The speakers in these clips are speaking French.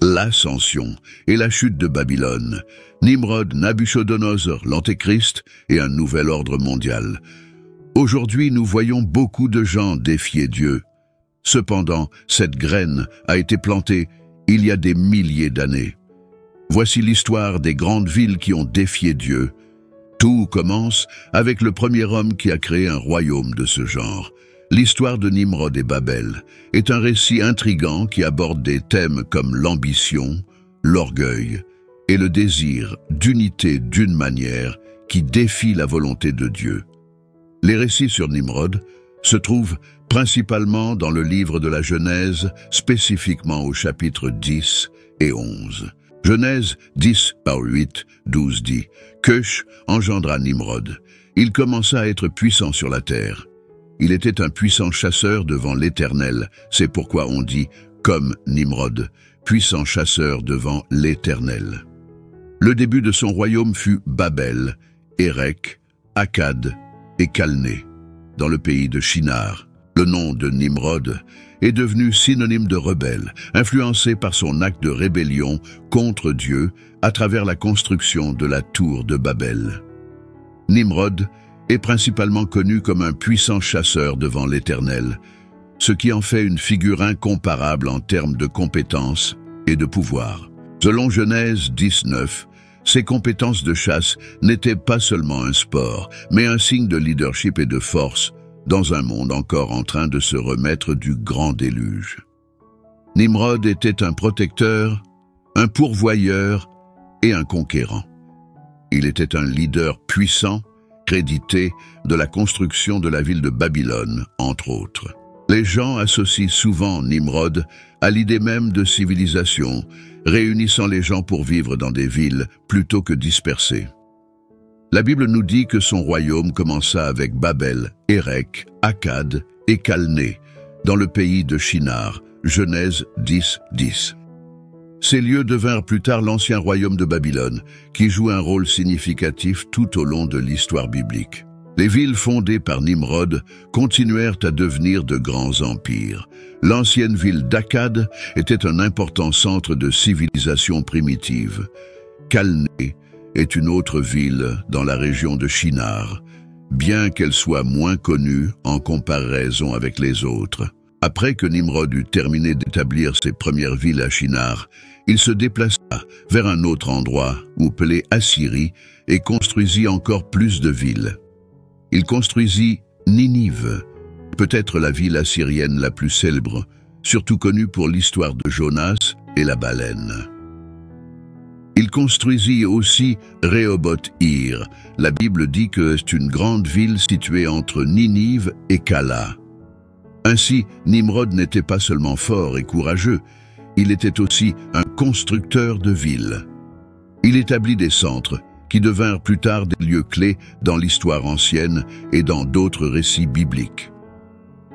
l'ascension et la chute de Babylone, Nimrod, Nabuchodonosor, l'Antéchrist et un nouvel ordre mondial. Aujourd'hui, nous voyons beaucoup de gens défier Dieu. Cependant, cette graine a été plantée il y a des milliers d'années. Voici l'histoire des grandes villes qui ont défié Dieu. Tout commence avec le premier homme qui a créé un royaume de ce genre. L'histoire de Nimrod et Babel est un récit intrigant qui aborde des thèmes comme l'ambition, l'orgueil et le désir d'unité d'une manière qui défie la volonté de Dieu. Les récits sur Nimrod se trouvent principalement dans le livre de la Genèse, spécifiquement au chapitre 10 et 11. Genèse 10, 8-12 dit « Cush engendra Nimrod. Il commença à être puissant sur la terre. Il était un puissant chasseur devant l'Éternel. C'est pourquoi on dit, comme Nimrod, puissant chasseur devant l'Éternel. Le début de son royaume fut Babel, Érec, Akkad et Calné, dans le pays de Shinar. Le nom de Nimrod est devenu synonyme de rebelle, influencé par son acte de rébellion contre Dieu à travers la construction de la tour de Babel. Nimrod est principalement connu comme un puissant chasseur devant l'Éternel, ce qui en fait une figure incomparable en termes de compétences et de pouvoir. Selon Genèse 19, ses compétences de chasse n'étaient pas seulement un sport, mais un signe de leadership et de force dans un monde encore en train de se remettre du grand déluge. Nimrod était un protecteur, un pourvoyeur et un conquérant. Il était un leader puissant, crédité de la construction de la ville de Babylone, entre autres. Les gens associent souvent Nimrod à l'idée même de civilisation, réunissant les gens pour vivre dans des villes plutôt que dispersés. La Bible nous dit que son royaume commença avec Babel, Érec, Akkad et Calné, dans le pays de Shinar, Genèse 10, 10. Ces lieux devinrent plus tard l'ancien royaume de Babylone, qui joue un rôle significatif tout au long de l'histoire biblique. Les villes fondées par Nimrod continuèrent à devenir de grands empires. L'ancienne ville d'Akkad était un important centre de civilisation primitive. Calné est une autre ville dans la région de Shinar, bien qu'elle soit moins connue en comparaison avec les autres. Après que Nimrod eut terminé d'établir ses premières villes à Shinar, il se déplaça vers un autre endroit, appelé Assyrie, et construisit encore plus de villes. Il construisit Ninive, peut-être la ville assyrienne la plus célèbre, surtout connue pour l'histoire de Jonas et la baleine. Il construisit aussi Rehoboth-Ir. La Bible dit que c'est une grande ville située entre Ninive et Cala. Ainsi, Nimrod n'était pas seulement fort et courageux, il était aussi un constructeur de villes. Il établit des centres qui devinrent plus tard des lieux clés dans l'histoire ancienne et dans d'autres récits bibliques.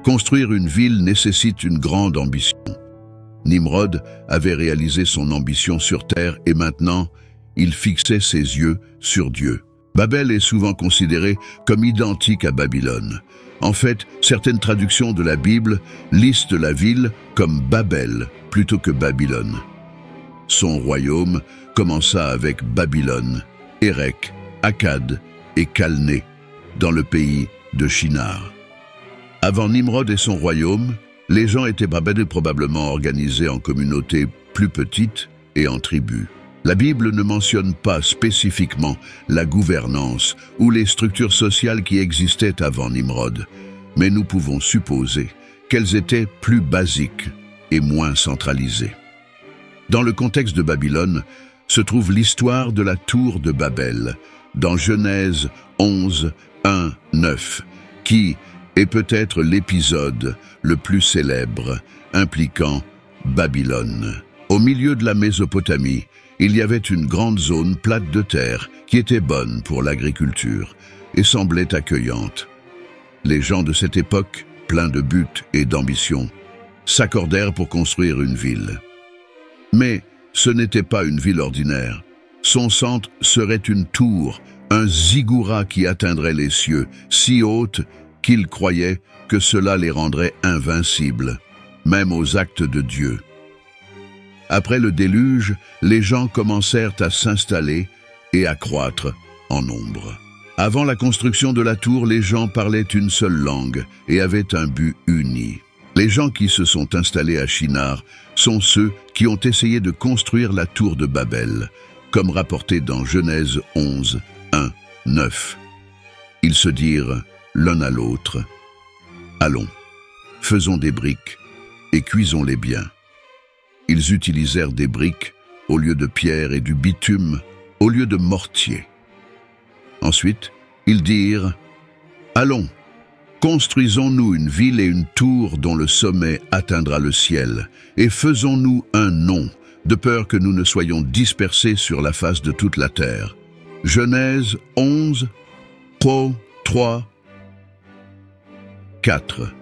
Construire une ville nécessite une grande ambition. Nimrod avait réalisé son ambition sur terre et maintenant, il fixait ses yeux sur Dieu. Babel est souvent considéré comme identique à Babylone. En fait, certaines traductions de la Bible listent la ville comme Babel plutôt que Babylone. Son royaume commença avec Babylone, Érec, Akkad et Calné, dans le pays de Shinar. Avant Nimrod et son royaume, les gens étaient probablement organisés en communautés plus petites et en tribus. La Bible ne mentionne pas spécifiquement la gouvernance ou les structures sociales qui existaient avant Nimrod, mais nous pouvons supposer qu'elles étaient plus basiques et moins centralisées. Dans le contexte de Babylone se trouve l'histoire de la tour de Babel, dans Genèse 11, 1, 9, qui est peut-être l'épisode le plus célèbre impliquant Babylone. Au milieu de la Mésopotamie, il y avait une grande zone plate de terre qui était bonne pour l'agriculture et semblait accueillante. Les gens de cette époque, pleins de buts et d'ambition, s'accordèrent pour construire une ville. Mais ce n'était pas une ville ordinaire. Son centre serait une tour, un ziggoura qui atteindrait les cieux, si haute qu'ils croyaient que cela les rendrait invincibles, même aux actes de Dieu. Après le déluge, les gens commencèrent à s'installer et à croître en nombre. Avant la construction de la tour, les gens parlaient une seule langue et avaient un but uni. Les gens qui se sont installés à Shinar sont ceux qui ont essayé de construire la tour de Babel, comme rapporté dans Genèse 11, 1, 9. Ils se dirent l'un à l'autre, « Allons, faisons des briques et cuisons-les bien. » Ils utilisèrent des briques au lieu de pierre et du bitume au lieu de mortier. Ensuite, ils dirent, « Allons, construisons-nous une ville et une tour dont le sommet atteindra le ciel, et faisons-nous un nom, de peur que nous ne soyons dispersés sur la face de toute la terre. » Genèse 11, 3, 4.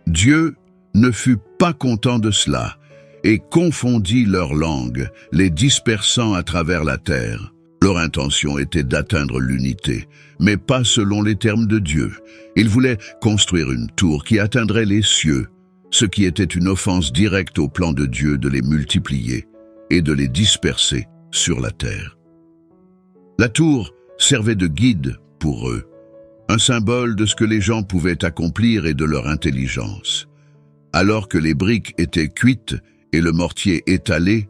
Dieu ne fut pas content de cela et confondit leurs langues, les dispersant à travers la terre. Leur intention était d'atteindre l'unité, mais pas selon les termes de Dieu. Ils voulaient construire une tour qui atteindrait les cieux, ce qui était une offense directe au plan de Dieu de les multiplier et de les disperser sur la terre. La tour servait de guide pour eux, un symbole de ce que les gens pouvaient accomplir et de leur intelligence. Alors que les briques étaient cuites et le mortier étalé,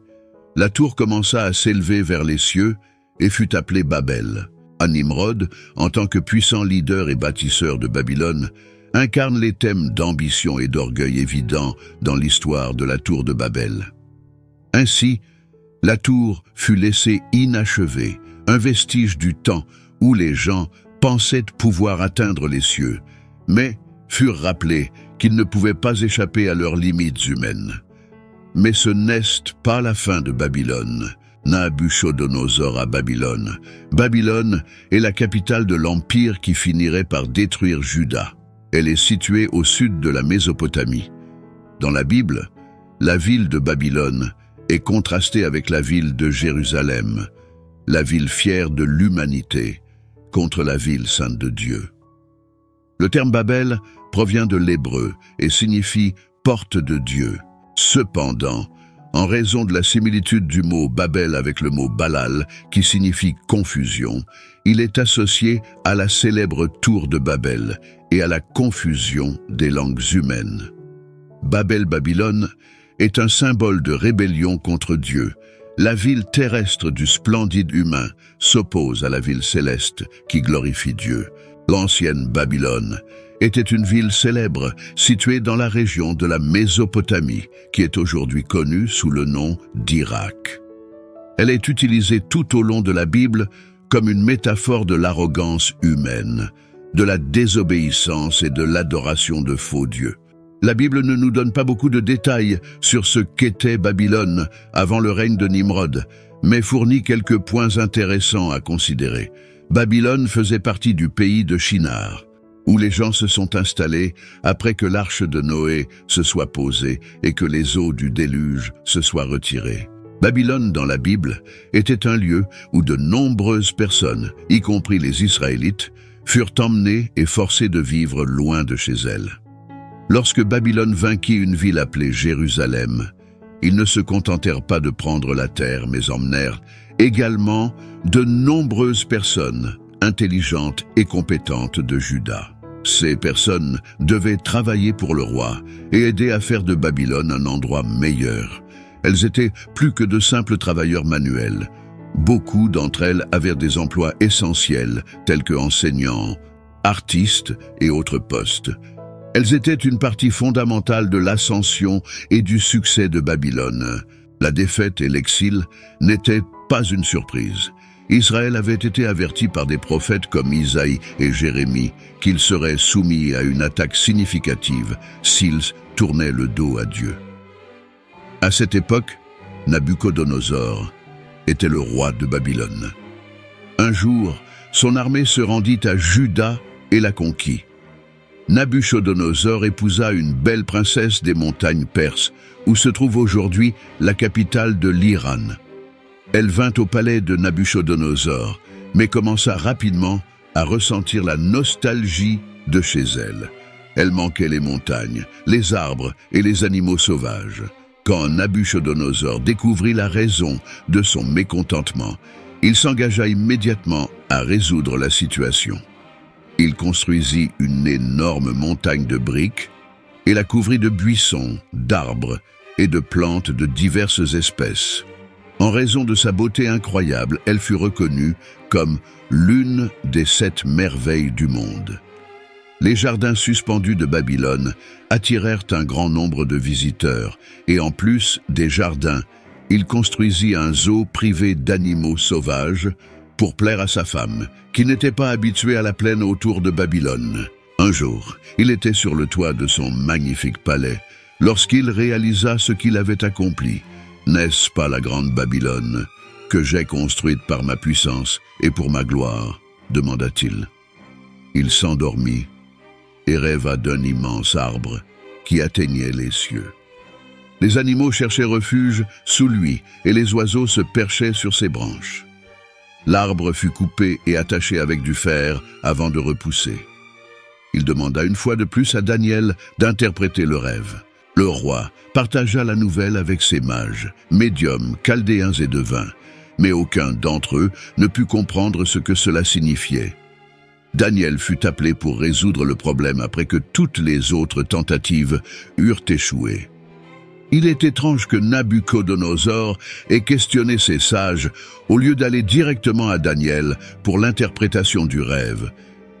la tour commença à s'élever vers les cieux et fut appelée Babel. Nimrod, en tant que puissant leader et bâtisseur de Babylone, incarne les thèmes d'ambition et d'orgueil évidents dans l'histoire de la tour de Babel. Ainsi, la tour fut laissée inachevée, un vestige du temps où les gens pensaient pouvoir atteindre les cieux, mais furent rappelés qu'ils ne pouvaient pas échapper à leurs limites humaines. Mais ce n'est pas la fin de Babylone. Nabuchodonosor à Babylone. Babylone est la capitale de l'empire qui finirait par détruire Juda. Elle est située au sud de la Mésopotamie. Dans la Bible, la ville de Babylone est contrastée avec la ville de Jérusalem, la ville fière de l'humanité, contre la ville sainte de Dieu. Le terme Babel provient de l'hébreu et signifie « porte de Dieu ». Cependant, en raison de la similitude du mot Babel avec le mot Balal, qui signifie « confusion », il est associé à la célèbre tour de Babel et à la confusion des langues humaines. Babel-Babylone est un symbole de rébellion contre Dieu. La ville terrestre du splendide humain s'oppose à la ville céleste qui glorifie Dieu. L'ancienne Babylone était une ville célèbre située dans la région de la Mésopotamie, qui est aujourd'hui connue sous le nom d'Irak. Elle est utilisée tout au long de la Bible comme une métaphore de l'arrogance humaine, de la désobéissance et de l'adoration de faux dieux. La Bible ne nous donne pas beaucoup de détails sur ce qu'était Babylone avant le règne de Nimrod, mais fournit quelques points intéressants à considérer. Babylone faisait partie du pays de Shinar, où les gens se sont installés après que l'arche de Noé se soit posée et que les eaux du déluge se soient retirées. Babylone, dans la Bible, était un lieu où de nombreuses personnes, y compris les Israélites, furent emmenées et forcées de vivre loin de chez elles. Lorsque Babylone vainquit une ville appelée Jérusalem, ils ne se contentèrent pas de prendre la terre, mais emmenèrent également de nombreuses personnes intelligentes et compétentes de Juda. Ces personnes devaient travailler pour le roi et aider à faire de Babylone un endroit meilleur. Elles étaient plus que de simples travailleurs manuels. Beaucoup d'entre elles avaient des emplois essentiels, tels que enseignants, artistes et autres postes. Elles étaient une partie fondamentale de l'ascension et du succès de Babylone. La défaite et l'exil n'étaient pas une surprise. Israël avait été averti par des prophètes comme Isaïe et Jérémie qu'il serait soumis à une attaque significative s'ils tournaient le dos à Dieu. À cette époque, Nabuchodonosor était le roi de Babylone. Un jour, son armée se rendit à Juda et la conquit. Nabuchodonosor épousa une belle princesse des montagnes perses, où se trouve aujourd'hui la capitale de l'Iran. Elle vint au palais de Nabuchodonosor, mais commença rapidement à ressentir la nostalgie de chez elle. Elle manquait les montagnes, les arbres et les animaux sauvages. Quand Nabuchodonosor découvrit la raison de son mécontentement, il s'engagea immédiatement à résoudre la situation. Il construisit une énorme montagne de briques et la couvrit de buissons, d'arbres et de plantes de diverses espèces. En raison de sa beauté incroyable, elle fut reconnue comme l'une des 7 merveilles du monde. Les jardins suspendus de Babylone attirèrent un grand nombre de visiteurs, et en plus des jardins, il construisit un zoo privé d'animaux sauvages pour plaire à sa femme, qui n'était pas habituée à la plaine autour de Babylone. Un jour, il était sur le toit de son magnifique palais, lorsqu'il réalisa ce qu'il avait accompli. « N'est-ce pas la grande Babylone que j'ai construite par ma puissance et pour ma gloire ?» demanda-t-il. Il s'endormit et rêva d'un immense arbre qui atteignait les cieux. Les animaux cherchaient refuge sous lui et les oiseaux se perchaient sur ses branches. L'arbre fut coupé et attaché avec du fer avant de repousser. Il demanda une fois de plus à Daniel d'interpréter le rêve. Le roi partagea la nouvelle avec ses mages, médiums, chaldéens et devins, mais aucun d'entre eux ne put comprendre ce que cela signifiait. Daniel fut appelé pour résoudre le problème après que toutes les autres tentatives eurent échoué. Il est étrange que Nabuchodonosor ait questionné ses sages au lieu d'aller directement à Daniel pour l'interprétation du rêve,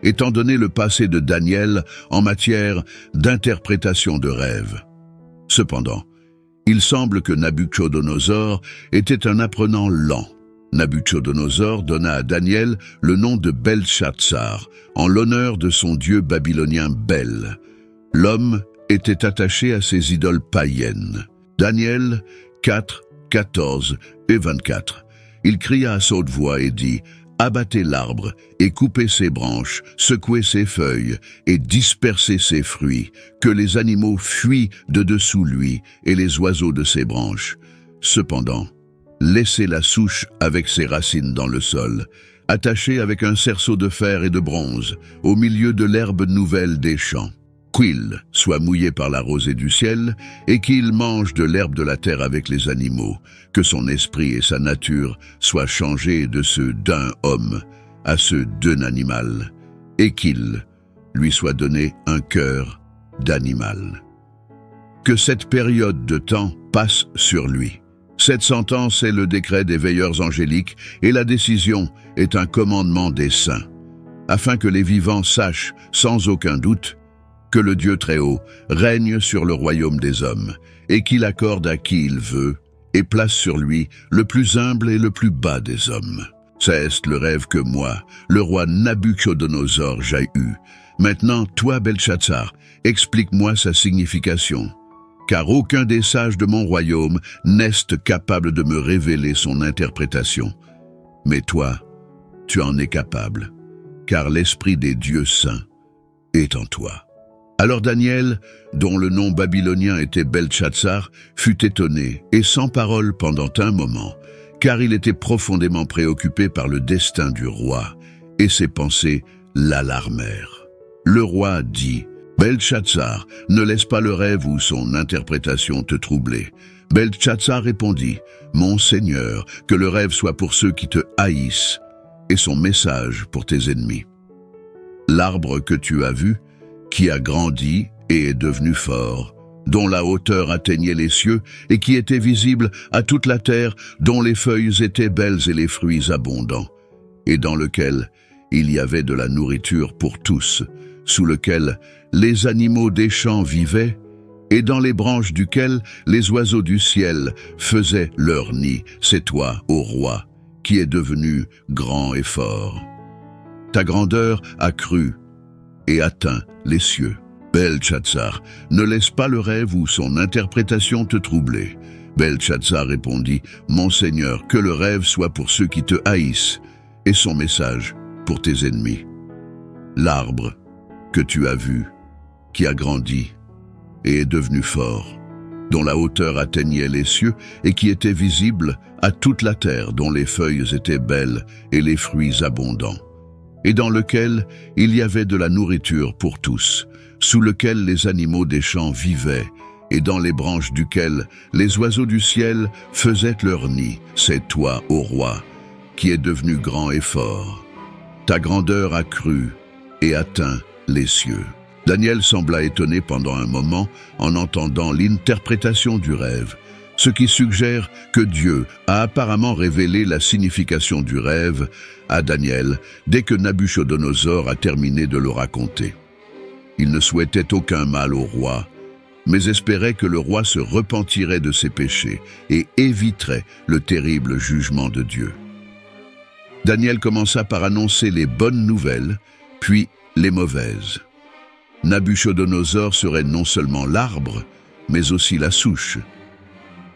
étant donné le passé de Daniel en matière d'interprétation de rêves. Cependant, il semble que Nabuchodonosor était un apprenant lent. Nabuchodonosor donna à Daniel le nom de Belchatsar, en l'honneur de son dieu babylonien Bel. L'homme était attaché à ses idoles païennes. Daniel 4, 14 et 24. Il cria à haute voix et dit « Abattez l'arbre et coupez ses branches, secouez ses feuilles et dispersez ses fruits, que les animaux fuient de dessous lui et les oiseaux de ses branches. Cependant, laissez la souche avec ses racines dans le sol, attachée avec un cerceau de fer et de bronze, au milieu de l'herbe nouvelle des champs. Qu'il soit mouillé par la rosée du ciel, et qu'il mange de l'herbe de la terre avec les animaux, que son esprit et sa nature soient changés de ceux d'un homme à ceux d'un animal, et qu'il lui soit donné un cœur d'animal. Que cette période de temps passe sur lui. Cette sentence est le décret des veilleurs angéliques, et la décision est un commandement des saints, afin que les vivants sachent sans aucun doute que le Dieu Très-Haut règne sur le royaume des hommes, et qu'il accorde à qui il veut, et place sur lui le plus humble et le plus bas des hommes. C'est le rêve que moi, le roi Nabuchodonosor, j'ai eu. Maintenant, toi, Belchatsar, explique-moi sa signification, car aucun des sages de mon royaume n'est capable de me révéler son interprétation. Mais toi, tu en es capable, car l'esprit des dieux saints est en toi. » Alors Daniel, dont le nom babylonien était Belchatsar, fut étonné et sans parole pendant un moment, car il était profondément préoccupé par le destin du roi, et ses pensées l'alarmèrent. Le roi dit « Belchatsar, ne laisse pas le rêve ou son interprétation te troubler. » Belchatsar répondit « Mon Seigneur, que le rêve soit pour ceux qui te haïssent, et son message pour tes ennemis. L'arbre que tu as vu, qui a grandi et est devenu fort, dont la hauteur atteignait les cieux et qui était visible à toute la terre, dont les feuilles étaient belles et les fruits abondants, et dans lequel il y avait de la nourriture pour tous, sous lequel les animaux des champs vivaient, et dans les branches duquel les oiseaux du ciel faisaient leur nid. C'est toi, ô roi, qui es devenu grand et fort. Ta grandeur a cru et atteint les cieux. Belchatsar, ne laisse pas le rêve ou son interprétation te troubler. Belchatsar répondit, Mon Seigneur, que le rêve soit pour ceux qui te haïssent, et son message pour tes ennemis. L'arbre que tu as vu, qui a grandi et est devenu fort, dont la hauteur atteignait les cieux et qui était visible à toute la terre, dont les feuilles étaient belles et les fruits abondants, et dans lequel il y avait de la nourriture pour tous, sous lequel les animaux des champs vivaient, et dans les branches duquel les oiseaux du ciel faisaient leur nid. C'est toi, ô roi, qui es devenu grand et fort. Ta grandeur a cru et atteint les cieux. Daniel sembla étonné pendant un moment en entendant l'interprétation du rêve, ce qui suggère que Dieu a apparemment révélé la signification du rêve à Daniel dès que Nabuchodonosor a terminé de le raconter. Il ne souhaitait aucun mal au roi, mais espérait que le roi se repentirait de ses péchés et éviterait le terrible jugement de Dieu. Daniel commença par annoncer les bonnes nouvelles, puis les mauvaises. Nabuchodonosor serait non seulement l'arbre, mais aussi la souche.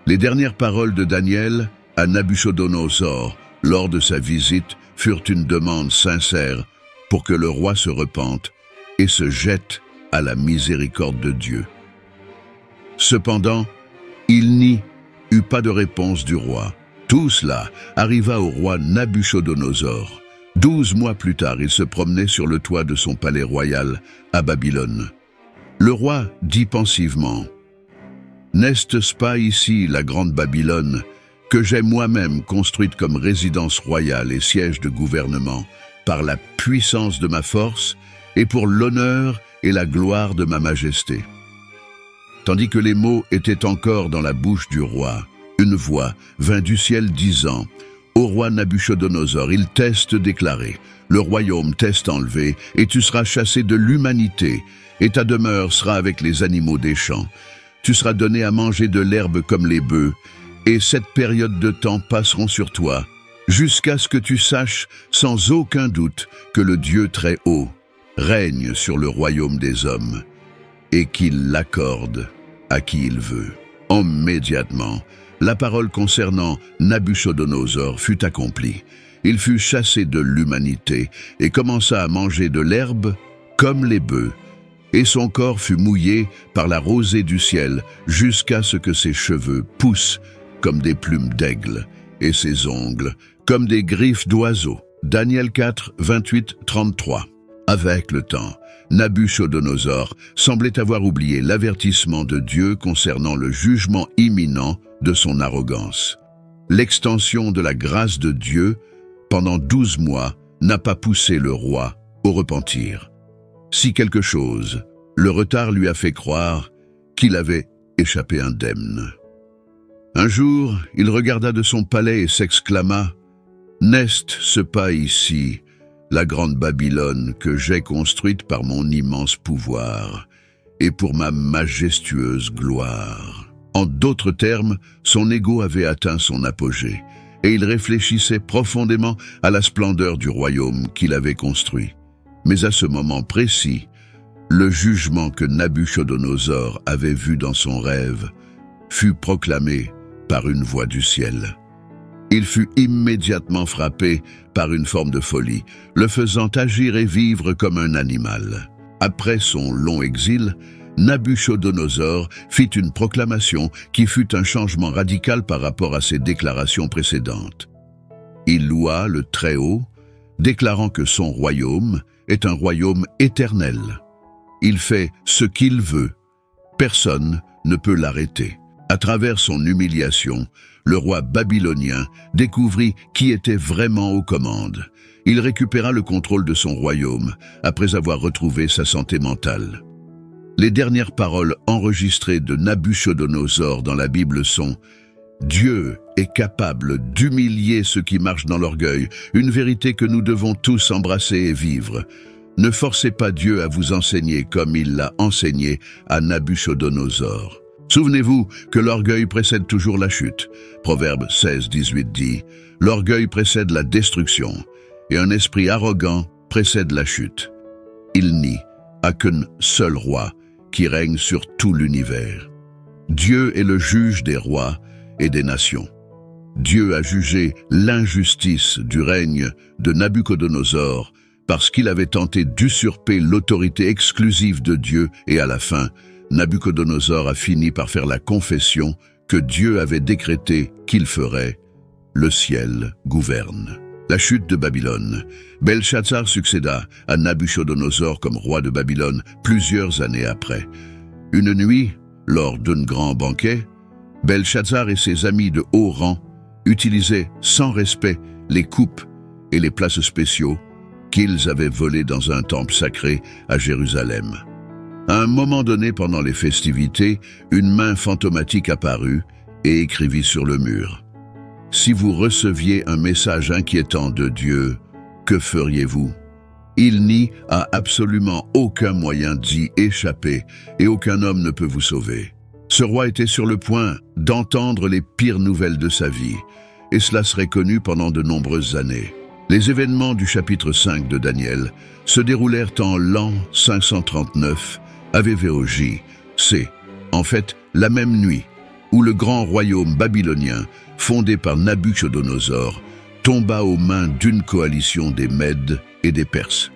Les dernières paroles de Daniel à Nabuchodonosor lors de sa visite furent une demande sincère pour que le roi se repente et se jette à la miséricorde de Dieu. Cependant, il n'y eut pas de réponse du roi. Tout cela arriva au roi Nabuchodonosor. 12 mois plus tard, il se promenait sur le toit de son palais royal à Babylone. Le roi dit pensivement: « N'est-ce pas ici la grande Babylone, que j'ai moi-même construite comme résidence royale et siège de gouvernement, par la puissance de ma force et pour l'honneur et la gloire de ma majesté ?» Tandis que les mots étaient encore dans la bouche du roi, une voix vint du ciel disant: « Au roi Nabuchodonosor, il t'est déclaré, le royaume t'est enlevé, et tu seras chassé de l'humanité, et ta demeure sera avec les animaux des champs. Tu seras donné à manger de l'herbe comme les bœufs, et cette période de temps passeront sur toi, jusqu'à ce que tu saches sans aucun doute que le Dieu très haut règne sur le royaume des hommes, et qu'il l'accorde à qui il veut. » Immédiatement, la parole concernant Nabuchodonosor fut accomplie. Il fut chassé de l'humanité et commença à manger de l'herbe comme les bœufs, et son corps fut mouillé par la rosée du ciel jusqu'à ce que ses cheveux poussent comme des plumes d'aigle et ses ongles comme des griffes d'oiseaux. Daniel 4, 28-33. Avec le temps, Nabuchodonosor semblait avoir oublié l'avertissement de Dieu concernant le jugement imminent de son arrogance. L'extension de la grâce de Dieu pendant 12 mois n'a pas poussé le roi au repentir. Si quelque chose, le retard lui a fait croire qu'il avait échappé indemne. Un jour, il regarda de son palais et s'exclama: « N'est-ce pas ici la grande Babylone que j'ai construite par mon immense pouvoir et pour ma majestueuse gloire ?» En d'autres termes, son ego avait atteint son apogée, et il réfléchissait profondément à la splendeur du royaume qu'il avait construit. Mais à ce moment précis, le jugement que Nabuchodonosor avait vu dans son rêve fut proclamé par une voix du ciel. Il fut immédiatement frappé par une forme de folie, le faisant agir et vivre comme un animal. Après son long exil, Nabuchodonosor fit une proclamation qui fut un changement radical par rapport à ses déclarations précédentes. Il loua le Très-Haut, déclarant que son royaume est un royaume éternel. Il fait ce qu'il veut. Personne ne peut l'arrêter. À travers son humiliation, le roi babylonien découvrit qui était vraiment aux commandes. Il récupéra le contrôle de son royaume après avoir retrouvé sa santé mentale. Les dernières paroles enregistrées de Nabuchodonosor dans la Bible sont: « Dieu est capable d'humilier ceux qui marchent dans l'orgueil, une vérité que nous devons tous embrasser et vivre. Ne forcez pas Dieu à vous enseigner comme il l'a enseigné à Nabuchodonosor. » Souvenez-vous que l'orgueil précède toujours la chute. Proverbe 16, 18 dit: « L'orgueil précède la destruction, et un esprit arrogant précède la chute. » Il n'y a qu'un seul roi qui règne sur tout l'univers. Dieu est le juge des rois et des nations. Dieu a jugé l'injustice du règne de Nabuchodonosor parce qu'il avait tenté d'usurper l'autorité exclusive de Dieu, et à la fin, Nabuchodonosor a fini par faire la confession que Dieu avait décrété qu'il ferait. Le ciel gouverne. La chute de Babylone. Belshazzar succéda à Nabuchodonosor comme roi de Babylone plusieurs années après. Une nuit, Lors d'un grand banquet, Belshazzar et ses amis de haut rang utilisaient sans respect les coupes et les places spéciaux qu'ils avaient volées dans un temple sacré à Jérusalem. À un moment donné pendant les festivités, une main fantomatique apparut et écrivit sur le mur. « Si vous receviez un message inquiétant de Dieu, que feriez-vous ? Il n'y a absolument aucun moyen d'y échapper et aucun homme ne peut vous sauver. » Ce roi était sur le point d'entendre les pires nouvelles de sa vie, et cela serait connu pendant de nombreuses années. Les événements du chapitre 5 de Daniel se déroulèrent en l'an 539 AVVOJ. C'est, en fait, la même nuit où le grand royaume babylonien, fondé par Nabuchodonosor, tomba aux mains d'une coalition des Mèdes et des Perses.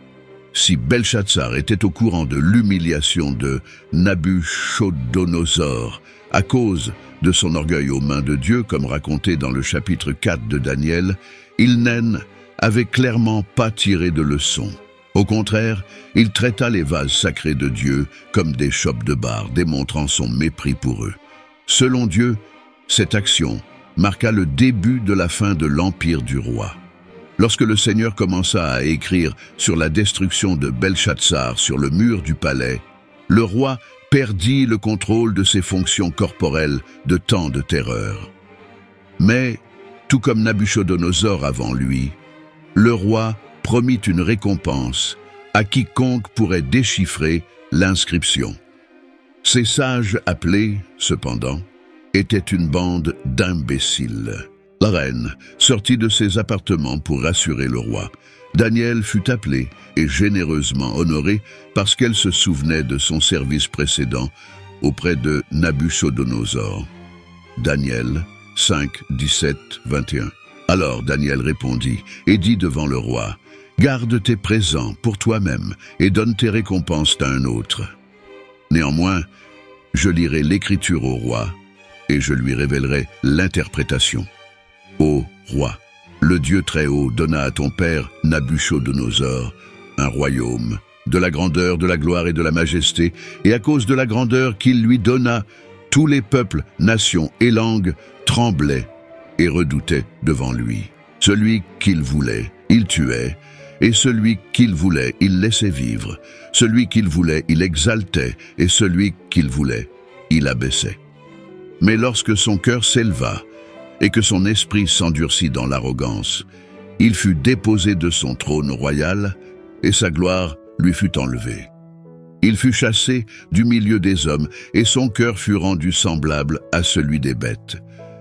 Si Belshazzar était au courant de l'humiliation de Nabuchodonosor à cause de son orgueil aux mains de Dieu, comme raconté dans le chapitre 4 de Daniel, il n'avait clairement pas tiré de leçon. Au contraire, il traita les vases sacrés de Dieu comme des chopes de barre, démontrant son mépris pour eux. Selon Dieu, cette action marqua le début de la fin de l'empire du roi. Lorsque le Seigneur commença à écrire sur la destruction de Belshazzar sur le mur du palais, le roi perdit le contrôle de ses fonctions corporelles de tant de terreur. Mais, tout comme Nabuchodonosor avant lui, le roi promit une récompense à quiconque pourrait déchiffrer l'inscription. Ces sages appelés, cependant, étaient une bande d'imbéciles. La reine sortit de ses appartements pour rassurer le roi. Daniel fut appelé et généreusement honoré parce qu'elle se souvenait de son service précédent auprès de Nabuchodonosor. Daniel 5, 17, 21. Alors Daniel répondit et dit devant le roi, « Garde tes présents pour toi-même et donne tes récompenses à un autre. Néanmoins, je lirai l'écriture au roi et je lui révélerai l'interprétation. Ô roi, le Dieu très haut donna à ton père Nabuchodonosor un royaume, de la grandeur, de la gloire et de la majesté, et à cause de la grandeur qu'il lui donna, tous les peuples, nations et langues tremblaient et redoutaient devant lui. Celui qu'il voulait, il tuait, et celui qu'il voulait, il laissait vivre. Celui qu'il voulait, il exaltait, et celui qu'il voulait, il abaissait. Mais lorsque son cœur s'éleva, et que son esprit s'endurcit dans l'arrogance, il fut déposé de son trône royal, et sa gloire lui fut enlevée. Il fut chassé du milieu des hommes, et son cœur fut rendu semblable à celui des bêtes.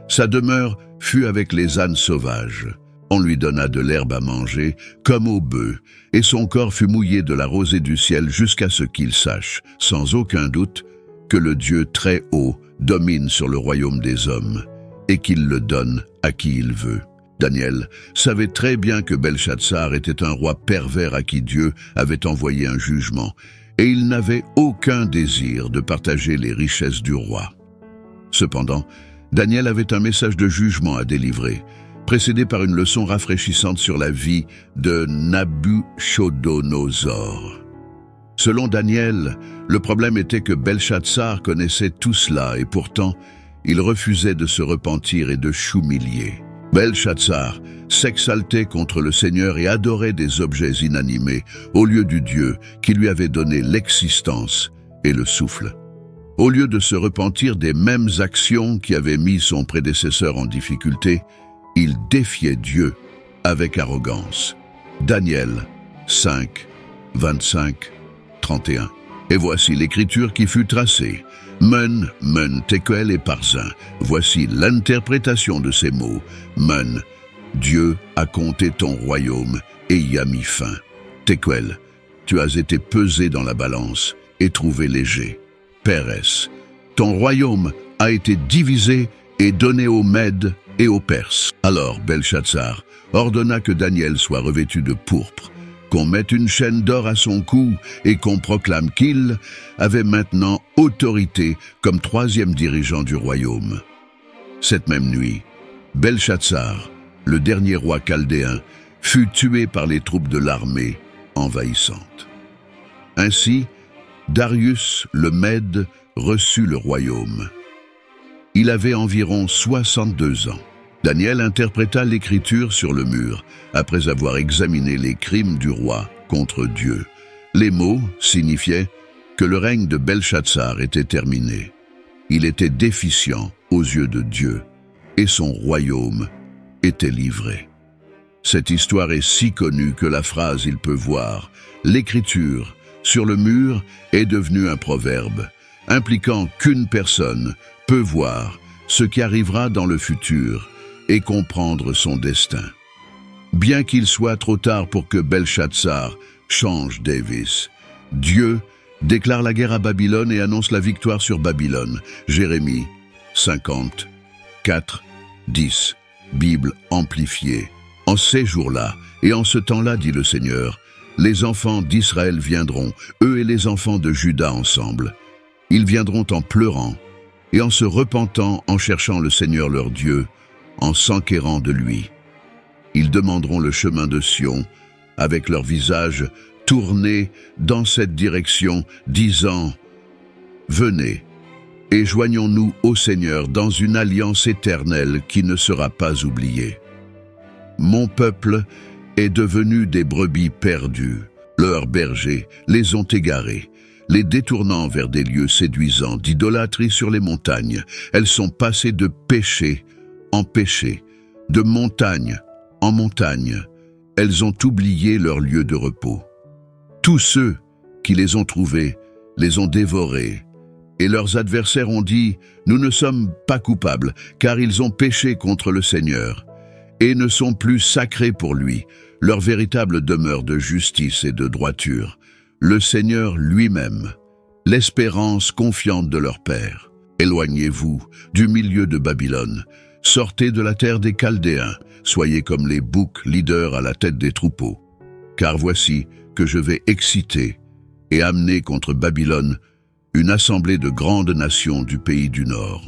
Sa demeure fut avec les ânes sauvages. On lui donna de l'herbe à manger, comme aux bœufs, et son corps fut mouillé de la rosée du ciel jusqu'à ce qu'il sache, sans aucun doute, que le Dieu très haut domine sur le royaume des hommes, et qu'il le donne à qui il veut. Daniel savait très bien que Belshazzar était un roi pervers à qui Dieu avait envoyé un jugement, et il n'avait aucun désir de partager les richesses du roi. Cependant, Daniel avait un message de jugement à délivrer, précédé par une leçon rafraîchissante sur la vie de Nabuchodonosor. Selon Daniel, le problème était que Belshazzar connaissait tout cela et pourtant, il refusait de se repentir et de s'humilier. Belshazzar s'exaltait contre le Seigneur et adorait des objets inanimés au lieu du Dieu qui lui avait donné l'existence et le souffle. Au lieu de se repentir des mêmes actions qui avaient mis son prédécesseur en difficulté, il défiait Dieu avec arrogance. Daniel 5, 25, 31. Et voici l'écriture qui fut tracée. Men, tekel et parzin. Voici l'interprétation de ces mots. Men, Dieu a compté ton royaume et y a mis fin. Tekel, tu as été pesé dans la balance et trouvé léger. Pérès, ton royaume a été divisé et donné aux Mèdes et aux Perses. Alors Belshazzar ordonna que Daniel soit revêtu de pourpre, qu'on mette une chaîne d'or à son cou et qu'on proclame qu'il avait maintenant autorité comme troisième dirigeant du royaume. Cette même nuit, Belshazzar, le dernier roi chaldéen, fut tué par les troupes de l'armée envahissante. Ainsi, Darius le Mède reçut le royaume. Il avait environ 62 ans. Daniel interpréta l'écriture sur le mur, après avoir examiné les crimes du roi contre Dieu. Les mots signifiaient que le règne de Belshazzar était terminé. Il était déficient aux yeux de Dieu, et son royaume était livré. Cette histoire est si connue que la phrase « il peut voir » l'écriture sur le mur est devenue un proverbe, impliquant qu'une personne peut voir ce qui arrivera dans le futur et comprendre son destin. Bien qu'il soit trop tard pour que Belshazzar change Davis, Dieu déclare la guerre à Babylone et annonce la victoire sur Babylone. Jérémie 50, 4, 10, Bible amplifiée. En ces jours-là, et en ce temps-là, dit le Seigneur, les enfants d'Israël viendront, eux et les enfants de Juda ensemble. Ils viendront en pleurant et en se repentant, en cherchant le Seigneur leur Dieu, en s'enquérant de lui. Ils demanderont le chemin de Sion, avec leur visage tourné dans cette direction, disant « Venez, et joignons-nous au Seigneur dans une alliance éternelle qui ne sera pas oubliée. Mon peuple est devenu des brebis perdues. Leurs bergers les ont égarés, les détournant vers des lieux séduisants, d'idolâtrie sur les montagnes. Elles sont passées de péché en péché, de montagne en montagne. Elles ont oublié leur lieu de repos. Tous ceux qui les ont trouvés les ont dévorés, et leurs adversaires ont dit « Nous ne sommes pas coupables, car ils ont péché contre le Seigneur, et ne sont plus sacrés pour lui, leur véritable demeure de justice et de droiture, le Seigneur lui-même, l'espérance confiante de leur Père. Éloignez-vous du milieu de Babylone, sortez de la terre des Chaldéens, soyez comme les boucs leaders à la tête des troupeaux. Car voici que je vais exciter et amener contre Babylone une assemblée de grandes nations du pays du Nord.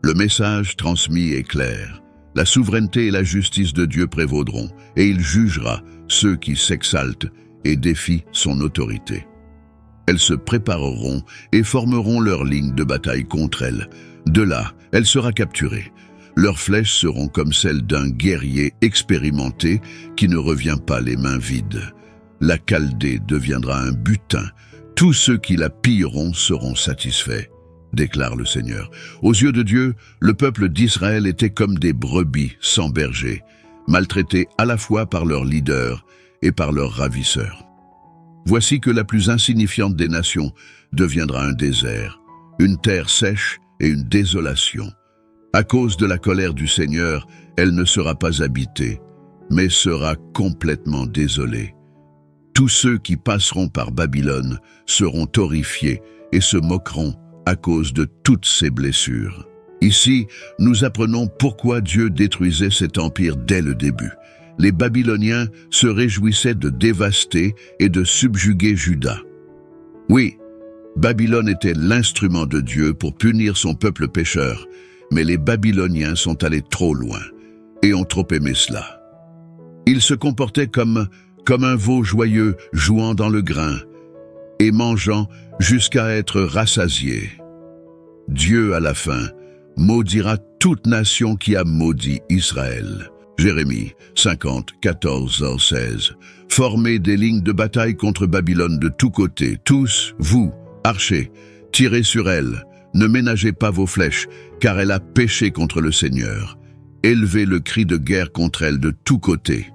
Le message transmis est clair. La souveraineté et la justice de Dieu prévaudront, et il jugera ceux qui s'exaltent et défient son autorité. Elles se prépareront et formeront leur ligne de bataille contre elle. De là, elle sera capturée. Leurs flèches seront comme celles d'un guerrier expérimenté qui ne revient pas les mains vides. La Chaldée deviendra un butin. Tous ceux qui la pilleront seront satisfaits, déclare le Seigneur. Aux yeux de Dieu, le peuple d'Israël était comme des brebis sans berger, maltraités à la fois par leurs leaders et par leurs ravisseurs. Voici que la plus insignifiante des nations deviendra un désert, une terre sèche et une désolation. À cause de la colère du Seigneur, elle ne sera pas habitée, mais sera complètement désolée. Tous ceux qui passeront par Babylone seront horrifiés et se moqueront à cause de toutes ces blessures. Ici, nous apprenons pourquoi Dieu détruisait cet empire dès le début. Les Babyloniens se réjouissaient de dévaster et de subjuguer Juda. Oui, Babylone était l'instrument de Dieu pour punir son peuple pécheur, mais les Babyloniens sont allés trop loin et ont trop aimé cela. Ils se comportaient comme un veau joyeux jouant dans le grain et mangeant jusqu'à être rassasié. Dieu, à la fin, maudira toute nation qui a maudit Israël. Jérémie 50, 14, 16. Formez des lignes de bataille contre Babylone de tous côtés. Tous, vous, archers, tirez sur elle. Ne ménagez pas vos flèches, car elle a péché contre le Seigneur. Élevez le cri de guerre contre elle de tous côtés.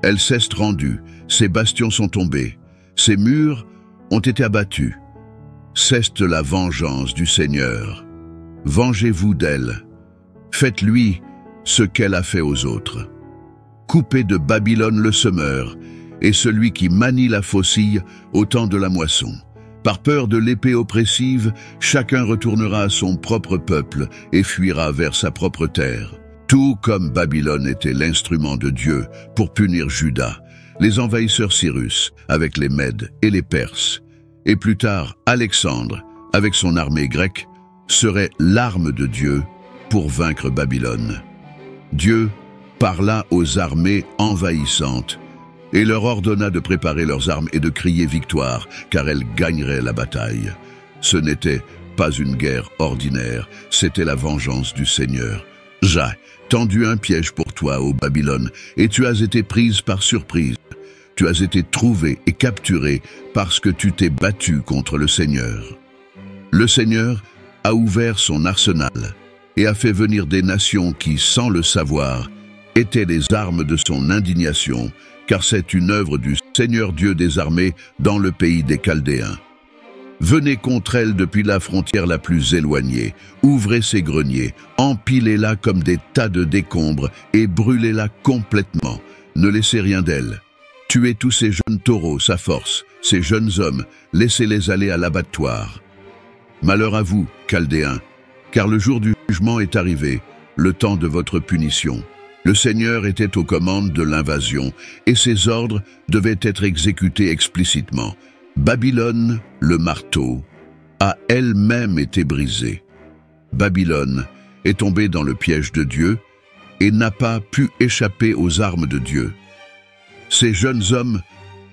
Elle s'est rendue, ses bastions sont tombés, ses murs ont été abattus. Cesse la vengeance du Seigneur. Vengez-vous d'elle. Faites-lui ce qu'elle a fait aux autres. Coupez de Babylone le semeur et celui qui manie la faucille au temps de la moisson. Par peur de l'épée oppressive, chacun retournera à son propre peuple et fuira vers sa propre terre. Tout comme Babylone était l'instrument de Dieu pour punir Juda, les envahisseurs Cyrus avec les Mèdes et les Perses, et plus tard Alexandre avec son armée grecque, serait l'arme de Dieu pour vaincre Babylone. Dieu parla aux armées envahissantes et leur ordonna de préparer leurs armes et de crier victoire, car elles gagneraient la bataille. Ce n'était pas une guerre ordinaire, c'était la vengeance du Seigneur. J'ai tendu un piège pour toi, ô Babylone, et tu as été prise par surprise. Tu as été trouvée et capturée parce que tu t'es battue contre le Seigneur. Le Seigneur a ouvert son arsenal et a fait venir des nations qui, sans le savoir, étaient les armes de son indignation, car c'est une œuvre du Seigneur Dieu des armées dans le pays des Chaldéens. Venez contre elle depuis la frontière la plus éloignée, ouvrez ses greniers, empilez-la comme des tas de décombres et brûlez-la complètement, ne laissez rien d'elle. Tuez tous ces jeunes taureaux, sa force, ces jeunes hommes, laissez-les aller à l'abattoir. Malheur à vous, Chaldéens, car le jour du jugement est arrivé, le temps de votre punition. Le Seigneur était aux commandes de l'invasion, et ses ordres devaient être exécutés explicitement. Babylone, le marteau, a elle-même été brisée. Babylone est tombée dans le piège de Dieu et n'a pas pu échapper aux armes de Dieu. Ces jeunes hommes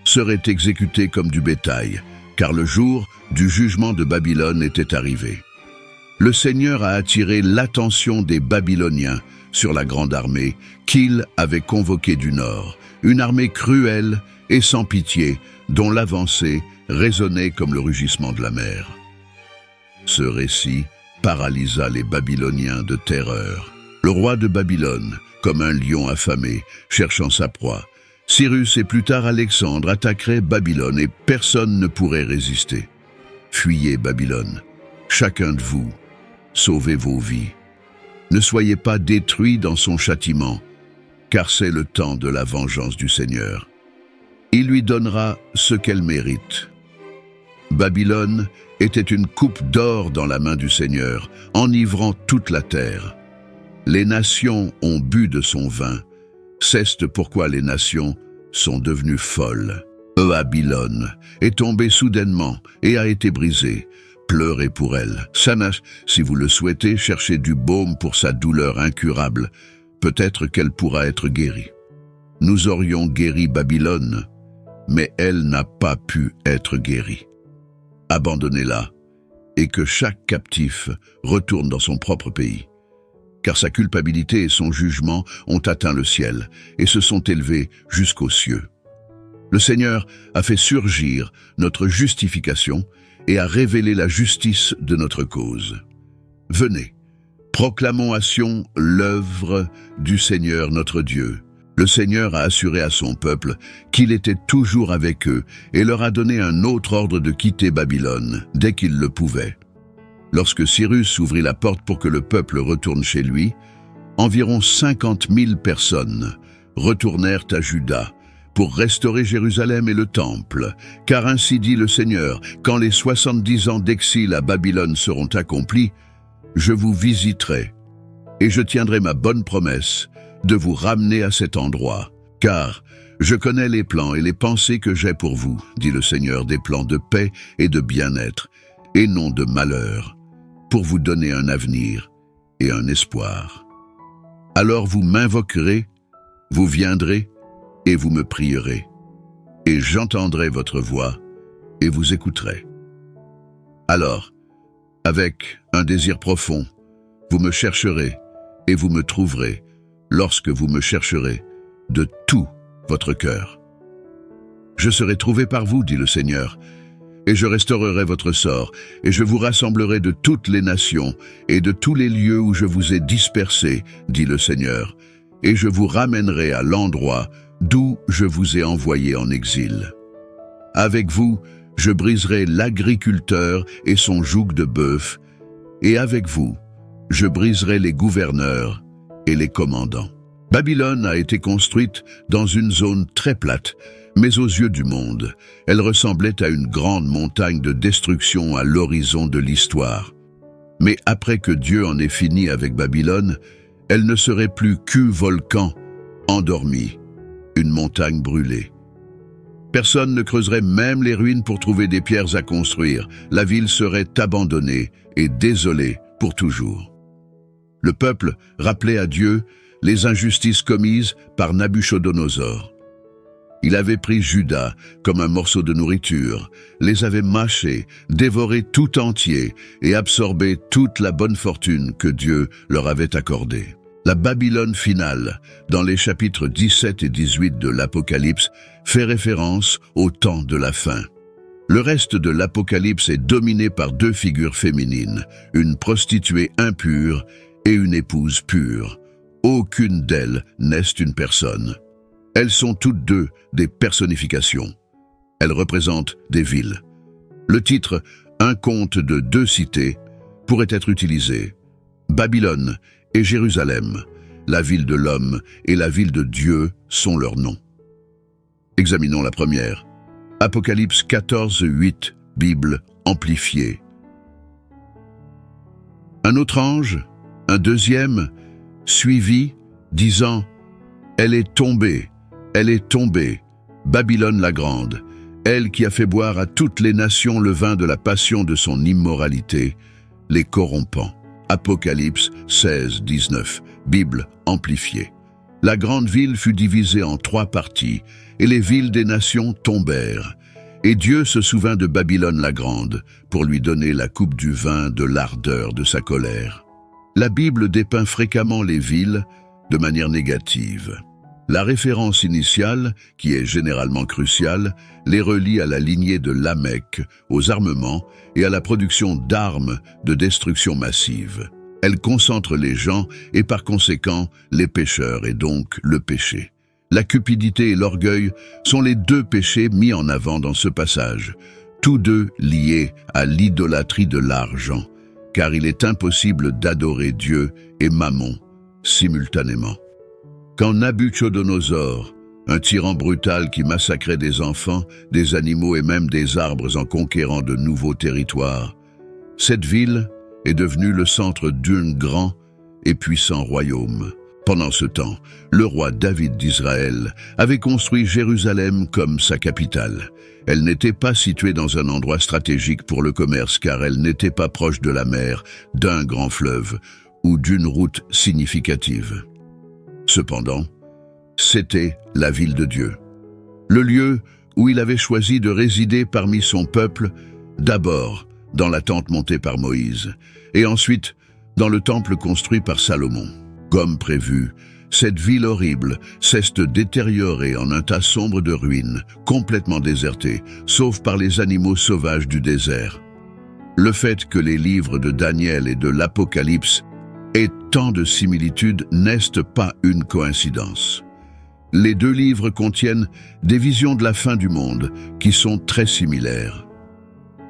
seraient exécutés comme du bétail, car le jour du jugement de Babylone était arrivé. Le Seigneur a attiré l'attention des Babyloniens sur la grande armée qu'il avait convoquée du nord, une armée cruelle et sans pitié, dont l'avancée résonnait comme le rugissement de la mer. Ce récit paralysa les Babyloniens de terreur. Le roi de Babylone, comme un lion affamé, cherchant sa proie, Cyrus et plus tard Alexandre attaqueraient Babylone et personne ne pourrait résister. Fuyez Babylone, chacun de vous, sauvez vos vies. Ne soyez pas détruits dans son châtiment, car c'est le temps de la vengeance du Seigneur. Il lui donnera ce qu'elle mérite. Babylone était une coupe d'or dans la main du Seigneur, enivrant toute la terre. Les nations ont bu de son vin. C'est pourquoi les nations sont devenues folles. Babylone est tombée soudainement et a été brisée. Pleurez pour elle. Sanash, si vous le souhaitez, cherchez du baume pour sa douleur incurable. Peut-être qu'elle pourra être guérie. Nous aurions guéri Babylone, mais elle n'a pas pu être guérie. Abandonnez-la, et que chaque captif retourne dans son propre pays. Car sa culpabilité et son jugement ont atteint le ciel et se sont élevés jusqu'aux cieux. Le Seigneur a fait surgir notre justification et a révélé la justice de notre cause. Venez, proclamons à Sion l'œuvre du Seigneur notre Dieu. Le Seigneur a assuré à son peuple qu'il était toujours avec eux et leur a donné un autre ordre de quitter Babylone dès qu'il le pouvait. Lorsque Cyrus ouvrit la porte pour que le peuple retourne chez lui, environ 50 000 personnes retournèrent à Juda pour restaurer Jérusalem et le temple, car ainsi dit le Seigneur, quand les 70 ans d'exil à Babylone seront accomplis, je vous visiterai et je tiendrai ma bonne promesse de vous ramener à cet endroit, car je connais les plans et les pensées que j'ai pour vous, dit le Seigneur, des plans de paix et de bien-être, et non de malheur, pour vous donner un avenir et un espoir. Alors vous m'invoquerez, vous viendrez, et vous me prierez, et j'entendrai votre voix, et vous écouterez. Alors, avec un désir profond, vous me chercherez, et vous me trouverez, lorsque vous me chercherez de tout votre cœur. Je serai trouvé par vous, dit le Seigneur, et je restaurerai votre sort, et je vous rassemblerai de toutes les nations, et de tous les lieux où je vous ai dispersés, dit le Seigneur, et je vous ramènerai à l'endroit d'où je vous ai envoyé en exil. Avec vous, je briserai l'agriculteur et son joug de bœuf, et avec vous, je briserai les gouverneurs et les commandants. Babylone a été construite dans une zone très plate, mais aux yeux du monde, elle ressemblait à une grande montagne de destruction à l'horizon de l'histoire. Mais après que Dieu en ait fini avec Babylone, elle ne serait plus qu'un volcan endormi, une montagne brûlée. Personne ne creuserait même les ruines pour trouver des pierres à construire. La ville serait abandonnée et désolée pour toujours. Le peuple rappelait à Dieu les injustices commises par Nabuchodonosor. Il avait pris Juda comme un morceau de nourriture, les avait mâchés, dévorés tout entier et absorbé toute la bonne fortune que Dieu leur avait accordée. La Babylone finale, dans les chapitres 17 et 18 de l'Apocalypse, fait référence au temps de la fin. Le reste de l'Apocalypse est dominé par deux figures féminines, une prostituée impure et une épouse pure. Aucune d'elles n'est une personne. Elles sont toutes deux des personnifications. Elles représentent des villes. Le titre « Un conte de deux cités » pourrait être utilisé. Babylone et Jérusalem, la ville de l'homme et la ville de Dieu sont leurs noms. Examinons la première. Apocalypse 14, 8, Bible amplifiée. Un autre ange, un deuxième, suivit, disant « Elle est tombée, Babylone la grande, elle qui a fait boire à toutes les nations le vin de la passion de son immoralité, les corrompant. » Apocalypse 16, 19, Bible amplifiée. La grande ville fut divisée en 3 parties, et les villes des nations tombèrent. Et Dieu se souvint de Babylone la grande, pour lui donner la coupe du vin de l'ardeur de sa colère. La Bible dépeint fréquemment les villes de manière négative. La référence initiale, qui est généralement cruciale, les relie à la lignée de Lamech, aux armements et à la production d'armes de destruction massive. Elle concentre les gens et par conséquent les pécheurs et donc le péché. La cupidité et l'orgueil sont les 2 péchés mis en avant dans ce passage, tous deux liés à l'idolâtrie de l'argent, car il est impossible d'adorer Dieu et Mammon simultanément. Quand Nabuchodonosor, un tyran brutal qui massacrait des enfants, des animaux et même des arbres en conquérant de nouveaux territoires, cette ville est devenue le centre d'un grand et puissant royaume. Pendant ce temps, le roi David d'Israël avait construit Jérusalem comme sa capitale. Elle n'était pas située dans un endroit stratégique pour le commerce car elle n'était pas proche de la mer, d'un grand fleuve ou d'une route significative. Cependant, c'était la ville de Dieu, le lieu où il avait choisi de résider parmi son peuple, d'abord dans la tente montée par Moïse, et ensuite dans le temple construit par Salomon. Comme prévu, cette ville horrible cesse de détériorer en un tas sombre de ruines, complètement désertée, sauf par les animaux sauvages du désert. Le fait que les livres de Daniel et de l'Apocalypse aient tant de similitudes n'est pas une coïncidence. Les 2 livres contiennent des visions de la fin du monde qui sont très similaires.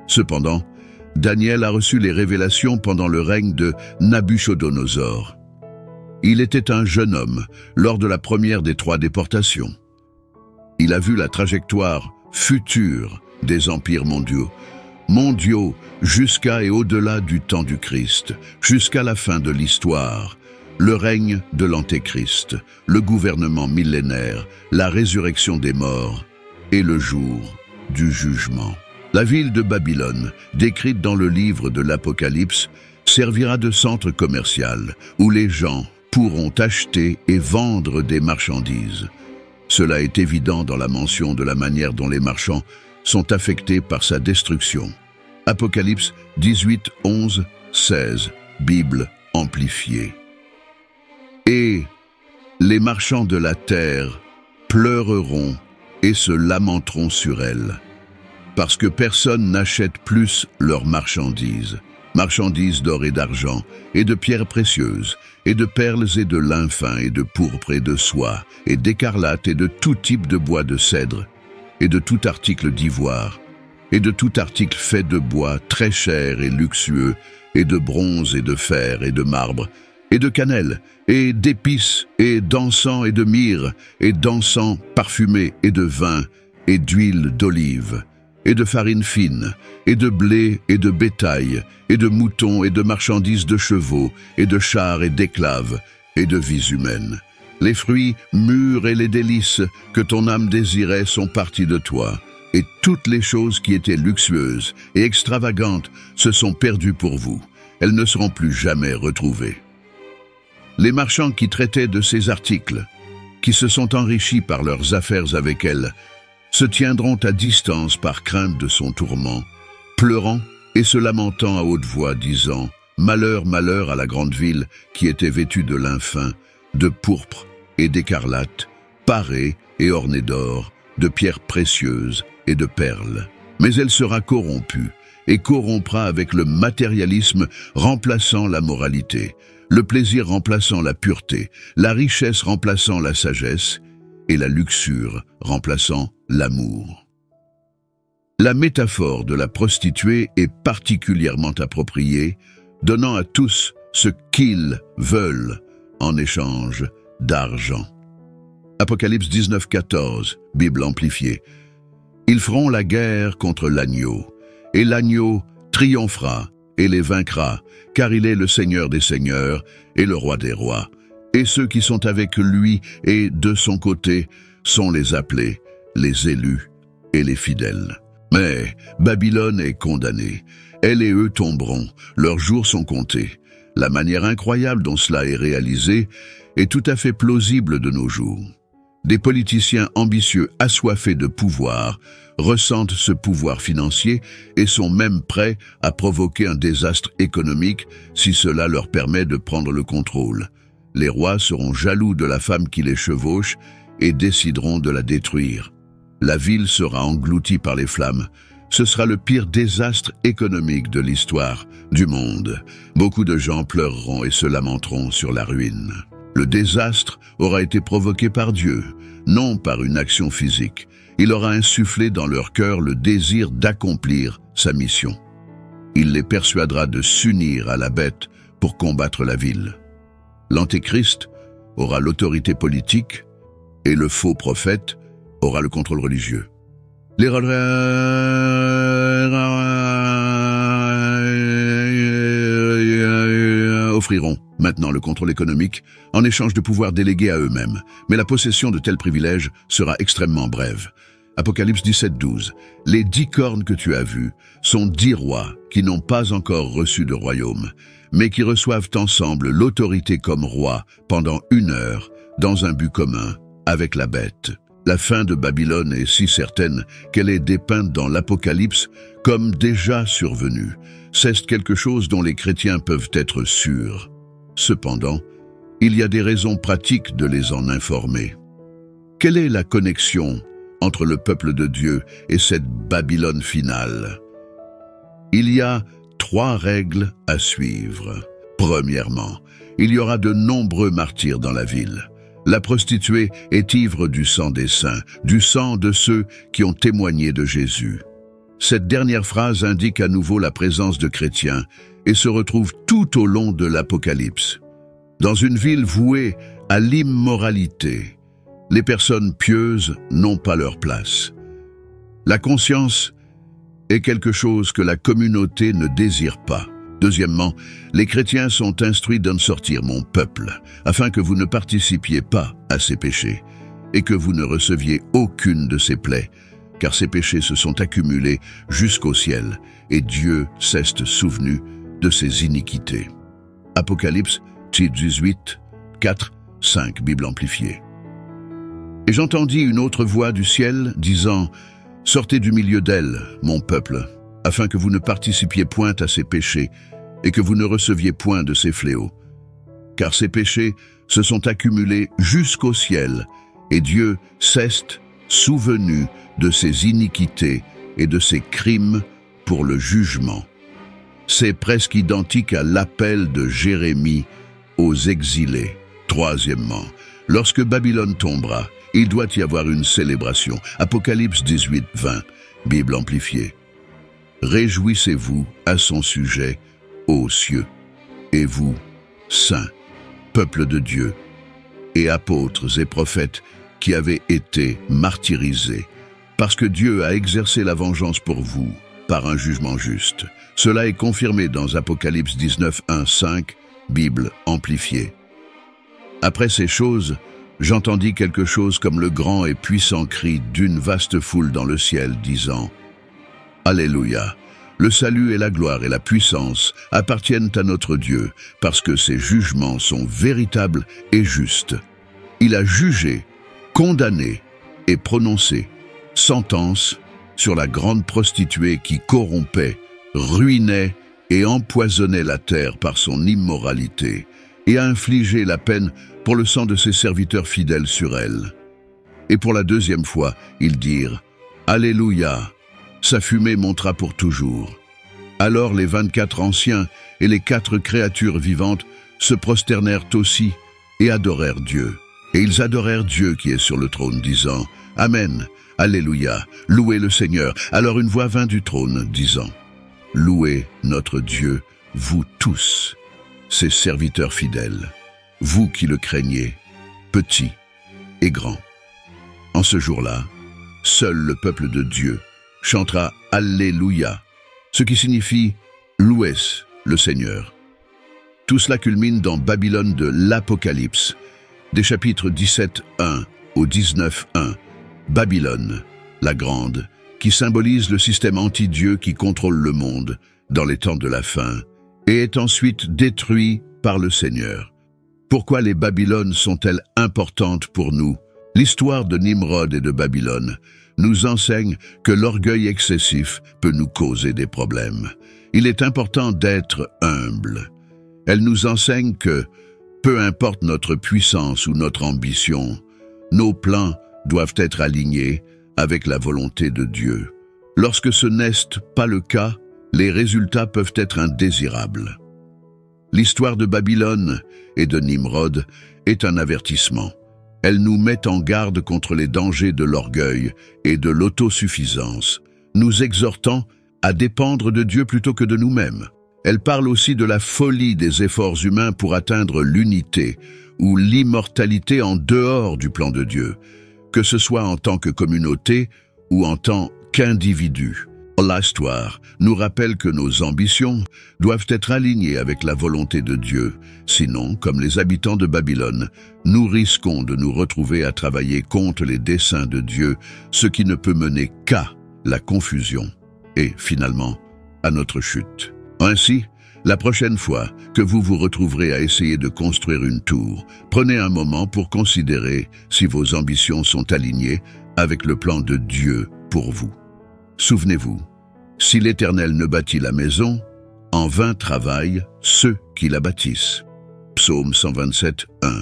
Cependant, Daniel a reçu les révélations pendant le règne de Nabuchodonosor. Il était un jeune homme lors de la première des 3 déportations. Il a vu la trajectoire future des empires mondiaux jusqu'à et au-delà du temps du Christ, jusqu'à la fin de l'histoire, le règne de l'Antéchrist, le gouvernement millénaire, la résurrection des morts et le jour du jugement. La ville de Babylone, décrite dans le livre de l'Apocalypse, servira de centre commercial où les gens pourront acheter et vendre des marchandises. Cela est évident dans la mention de la manière dont les marchands sont affectés par sa destruction. Apocalypse 18, 11, 16, Bible amplifiée. Et les marchands de la terre pleureront et se lamenteront sur elle, parce que personne n'achète plus leurs marchandises d'or et d'argent, et de pierres précieuses, et de perles et de lin fin, et de pourpre et de soie, et d'écarlate et de tout type de bois de cèdre, et de tout article d'ivoire, et de tout article fait de bois très cher et luxueux, et de bronze et de fer et de marbre, et de cannelle, et d'épices, et d'encens et de myrrhe, et d'encens parfumé, et de vin, et d'huile d'olive, et de farine fine, et de blé, et de bétail, et de moutons, et de marchandises de chevaux, et de chars, et d'éclaves, et de vies humaines. Les fruits mûrs et les délices que ton âme désirait sont partis de toi, et toutes les choses qui étaient luxueuses et extravagantes se sont perdues pour vous. Elles ne seront plus jamais retrouvées. Les marchands qui traitaient de ces articles, qui se sont enrichis par leurs affaires avec elle, se tiendront à distance par crainte de son tourment, pleurant et se lamentant à haute voix, disant « Malheur, malheur à la grande ville qui était vêtue de lin fin, de pourpre et d'écarlate, parée et ornée d'or, de pierres précieuses et de perles. Mais elle sera corrompue et corrompra avec le matérialisme remplaçant la moralité, le plaisir remplaçant la pureté, la richesse remplaçant la sagesse et la luxure remplaçant l'amour. » La métaphore de la prostituée est particulièrement appropriée, donnant à tous ce qu'ils veulent en échange d'argent. Apocalypse 19, 14, Bible amplifiée. Ils feront la guerre contre l'agneau, et l'agneau triomphera et les vaincra, car il est le Seigneur des seigneurs et le Roi des rois. Et ceux qui sont avec lui et de son côté sont les appelés, les élus et les fidèles. Mais Babylone est condamnée. Elle et eux tomberont, leurs jours sont comptés. La manière incroyable dont cela est réalisé est tout à fait plausible de nos jours. Des politiciens ambitieux assoiffés de pouvoir ressentent ce pouvoir financier et sont même prêts à provoquer un désastre économique si cela leur permet de prendre le contrôle. Les rois seront jaloux de la femme qui les chevauche et décideront de la détruire. La ville sera engloutie par les flammes. Ce sera le pire désastre économique de l'histoire du monde. Beaucoup de gens pleureront et se lamenteront sur la ruine. Le désastre aura été provoqué par Dieu, non par une action physique. Il aura insufflé dans leur cœur le désir d'accomplir sa mission. Il les persuadera de s'unir à la bête pour combattre la ville. L'Antéchrist aura l'autorité politique et le faux prophète aura le contrôle religieux. Les offriront maintenant le contrôle économique en échange de pouvoirs délégués à eux-mêmes, mais la possession de tels privilèges sera extrêmement brève. Apocalypse 17, 12. Les 10 cornes que tu as vues sont 10 rois qui n'ont pas encore reçu de royaume, mais qui reçoivent ensemble l'autorité comme rois pendant 1 heure dans un but commun avec la bête. La fin de Babylone est si certaine qu'elle est dépeinte dans l'Apocalypse comme déjà survenue. C'est quelque chose dont les chrétiens peuvent être sûrs. Cependant, il y a des raisons pratiques de les en informer. Quelle est la connexion entre le peuple de Dieu et cette Babylone finale? Il y a 3 règles à suivre. Premièrement, il y aura de nombreux martyrs dans la ville. La prostituée est ivre du sang des saints, du sang de ceux qui ont témoigné de Jésus. Cette dernière phrase indique à nouveau la présence de chrétiens et se retrouve tout au long de l'Apocalypse. Dans une ville vouée à l'immoralité, les personnes pieuses n'ont pas leur place. La conscience est quelque chose que la communauté ne désire pas. Deuxièmement, les chrétiens sont instruits d'en sortir, mon peuple, afin que vous ne participiez pas à ces péchés et que vous ne receviez aucune de ces plaies, car ces péchés se sont accumulés jusqu'au ciel et Dieu s'est souvenu de ses iniquités. Apocalypse 18, 4, 5, Bible amplifiée. Et j'entendis une autre voix du ciel disant « Sortez du milieu d'elle, mon peuple, afin que vous ne participiez point à ces péchés et que vous ne receviez point de ces fléaux. Car ces péchés se sont accumulés jusqu'au ciel, et Dieu s'est souvenu de ses iniquités et de ses crimes pour le jugement. » C'est presque identique à l'appel de Jérémie aux exilés. Troisièmement, lorsque Babylone tombera, il doit y avoir une célébration. Apocalypse 18, 20, Bible amplifiée. Réjouissez-vous à son sujet, ô cieux, et vous, saints, peuple de Dieu, et apôtres et prophètes qui avez été martyrisés, parce que Dieu a exercé la vengeance pour vous par un jugement juste. Cela est confirmé dans Apocalypse 19, 1, 5, Bible amplifiée. Après ces choses, j'entendis quelque chose comme le grand et puissant cri d'une vaste foule dans le ciel, disant « Alléluia ! Le salut et la gloire et la puissance appartiennent à notre Dieu, parce que ses jugements sont véritables et justes. Il a jugé condamné et prononcé sentence sur la grande prostituée qui corrompait, ruinait et empoisonnait la terre par son immoralité, et a infligé la peine pour le sang de ses serviteurs fidèles sur elle. Et pour la deuxième fois, ils dirent « Alléluia, sa fumée montera pour toujours ». Alors les 24 anciens et les 4 créatures vivantes se prosternèrent aussi et adorèrent Dieu. Et ils adorèrent Dieu qui est sur le trône, disant « Amen, Alléluia, louez le Seigneur ». Alors une voix vint du trône, disant « Louez notre Dieu, vous tous, ses serviteurs fidèles, vous qui le craignez, petits et grands. » En ce jour-là, seul le peuple de Dieu chantera « Alléluia », ce qui signifie « Louez le Seigneur ». Tout cela culmine dans Babylone de l'Apocalypse, des chapitres 17:1 au 19:1. Babylone, la grande, qui symbolise le système anti-Dieu qui contrôle le monde dans les temps de la fin et est ensuite détruit par le Seigneur. Pourquoi les Babylones sont-elles importantes pour nous? L'histoire de Nimrod et de Babylone nous enseigne que l'orgueil excessif peut nous causer des problèmes. Il est important d'être humble. Elle nous enseigne que, peu importe notre puissance ou notre ambition, nos plans doivent être alignés avec la volonté de Dieu. Lorsque ce n'est pas le cas, les résultats peuvent être indésirables. L'histoire de Babylone et de Nimrod est un avertissement. Elle nous met en garde contre les dangers de l'orgueil et de l'autosuffisance, nous exhortant à dépendre de Dieu plutôt que de nous-mêmes. Elle parle aussi de la folie des efforts humains pour atteindre l'unité ou l'immortalité en dehors du plan de Dieu, que ce soit en tant que communauté ou en tant qu'individu. L'histoire nous rappelle que nos ambitions doivent être alignées avec la volonté de Dieu. Sinon, comme les habitants de Babylone, nous risquons de nous retrouver à travailler contre les desseins de Dieu, ce qui ne peut mener qu'à la confusion et, finalement, à notre chute. Ainsi, la prochaine fois que vous vous retrouverez à essayer de construire une tour, prenez un moment pour considérer si vos ambitions sont alignées avec le plan de Dieu pour vous. Souvenez-vous, si l'Éternel ne bâtit la maison, en vain travaillent ceux qui la bâtissent. Psaume 127, 1.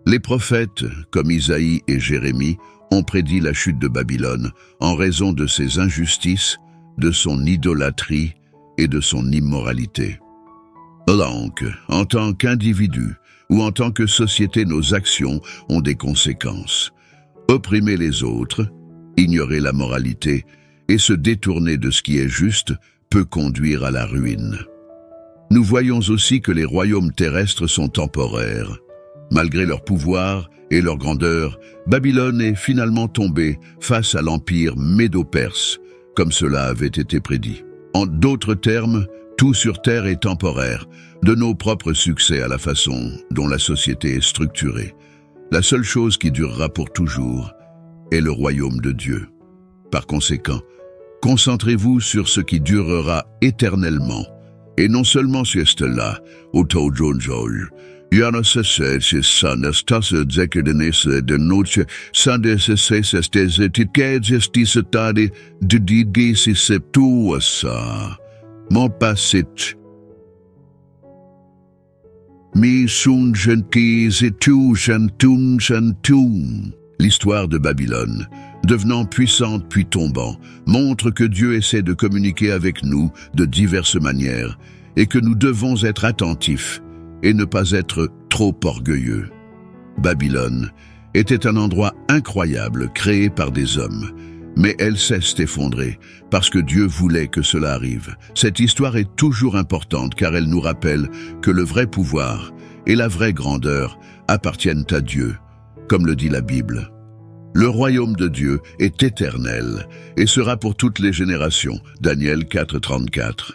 Les prophètes, comme Isaïe et Jérémie, ont prédit la chute de Babylone en raison de ses injustices, de son idolâtrie et de son immoralité. Donc, en tant qu'individu ou en tant que société, nos actions ont des conséquences. Opprimer les autres, ignorer la moralité et se détourner de ce qui est juste peut conduire à la ruine. Nous voyons aussi que les royaumes terrestres sont temporaires. Malgré leur pouvoir et leur grandeur, Babylone est finalement tombée face à l'empire médo-perse, comme cela avait été prédit. En d'autres termes, tout sur terre est temporaire, de nos propres succès à la façon dont la société est structurée. La seule chose qui durera pour toujours est le royaume de Dieu. Par conséquent, concentrez-vous sur ce qui durera éternellement, et non seulement sur cela, L'histoire de Babylone, devenant puissante puis tombant, montre que Dieu essaie de communiquer avec nous de diverses manières et que nous devons être attentifs et ne pas être trop orgueilleux. Babylone était un endroit incroyable créé par des hommes, mais elle cesse d'effondrer parce que Dieu voulait que cela arrive. Cette histoire est toujours importante car elle nous rappelle que le vrai pouvoir et la vraie grandeur appartiennent à Dieu, comme le dit la Bible. Le royaume de Dieu est éternel et sera pour toutes les générations. Daniel 4,34.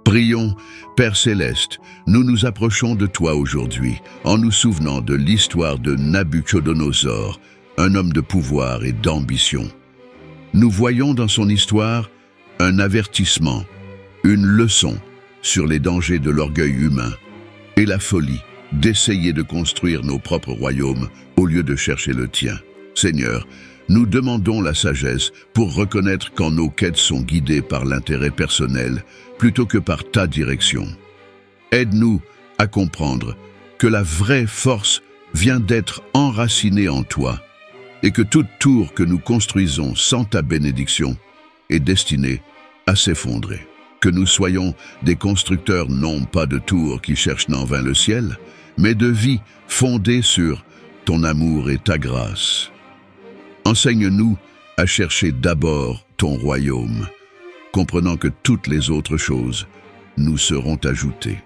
Prions, Père Céleste, nous nous approchons de toi aujourd'hui en nous souvenant de l'histoire de Nabuchodonosor, un homme de pouvoir et d'ambition. Nous voyons dans son histoire un avertissement, une leçon sur les dangers de l'orgueil humain et la folie d'essayer de construire nos propres royaumes au lieu de chercher le tien. Seigneur, nous demandons la sagesse pour reconnaître quand nos quêtes sont guidées par l'intérêt personnel plutôt que par ta direction. Aide-nous à comprendre que la vraie force vient d'être enracinée en toi et que toute tour que nous construisons sans ta bénédiction est destinée à s'effondrer. Que nous soyons des constructeurs non pas de tours qui cherchent en vain le ciel, mais de vie fondée sur ton amour et ta grâce. Enseigne-nous à chercher d'abord ton royaume, comprenant que toutes les autres choses nous seront ajoutées.